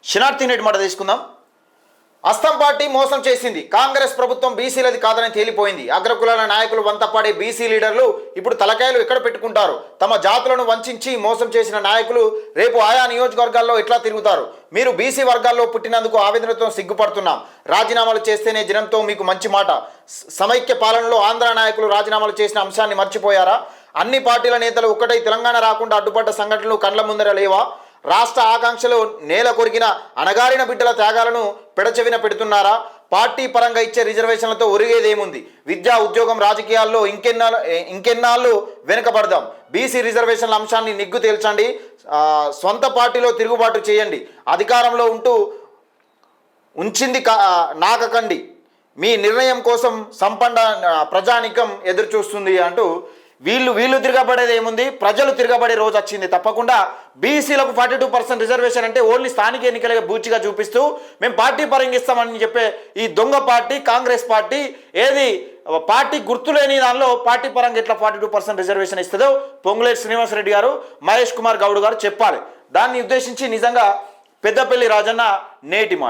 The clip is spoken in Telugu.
శనార్థి రెడ్డి మాట తీసుకుందాం. అస్తం పార్టీ మోసం చేసింది, కాంగ్రెస్ ప్రభుత్వం బీసీలది కాదని తేలిపోయింది. అగ్రకులాల నాయకులు వంతపాడే బీసీ లీడర్లు ఇప్పుడు తలకాయలు ఎక్కడ పెట్టుకుంటారు? తమ జాతులను వంచి మోసం చేసిన నాయకులు రేపు ఆయా నియోజకవర్గాల్లో ఎట్లా తిరుగుతారు? మీరు బీసీ వర్గాల్లో పుట్టినందుకు ఆవేదనతో సిగ్గుపడుతున్నాం. రాజీనామాలు చేస్తేనే జనంతో మీకు మంచి మాట. సమైక్య పాలనలో ఆంధ్ర నాయకులు రాజీనామాలు చేసిన అంశాన్ని మర్చిపోయారా? అన్ని పార్టీల నేతలు ఒక్కటై తెలంగాణ రాకుండా అడ్డుపడ్డ సంఘటనలు కండ్ల ముందర లేవా? రాష్ట్ర ఆకాంక్షలు నేల కొరిగిన అణగారిన బిడ్డల త్యాగాలను పెడచెవిన పెడుతున్నారా? పార్టీ పరంగా ఇచ్చే రిజర్వేషన్లతో ఒరిగేదేముంది? విద్యా, ఉద్యోగం, రాజకీయాల్లో ఇంకెన్నాళ్ళు వెనుకబడదాం. బీసీ రిజర్వేషన్ల అంశాన్ని నిగ్గు తేల్చండి. సొంత పార్టీలో తిరుగుబాటు చేయండి. అధికారంలో ఉంటూ ఉంచింది నాకకండి. మీ నిర్ణయం కోసం సంపన్న ప్రజానికం ఎదురు చూస్తుంది అంటూ వీళ్ళు తిరగబడేది ఏముంది? ప్రజలు తిరగబడే రోజు వచ్చింది తప్పకుండా. బీసీలకు 42% రిజర్వేషన్ అంటే ఓన్లీ స్థానిక ఎన్నికలుగా బూచిగా చూపిస్తూ మేము పార్టీ పరంగా ఇస్తామని చెప్పే ఈ దొంగ పార్టీ కాంగ్రెస్ పార్టీ ఏది పార్టీ గుర్తులేని దానిలో పార్టీ పరంగా ఎట్లా 42% రిజర్వేషన్ ఇస్తుందో పొంగులేటి శ్రీనివాసరెడ్డి గారు, మహేష్ కుమార్ గౌడ్ గారు చెప్పాలి. దాన్ని ఉద్దేశించి నిజంగా పెద్దపల్లి రాజన్న నేటి మాట.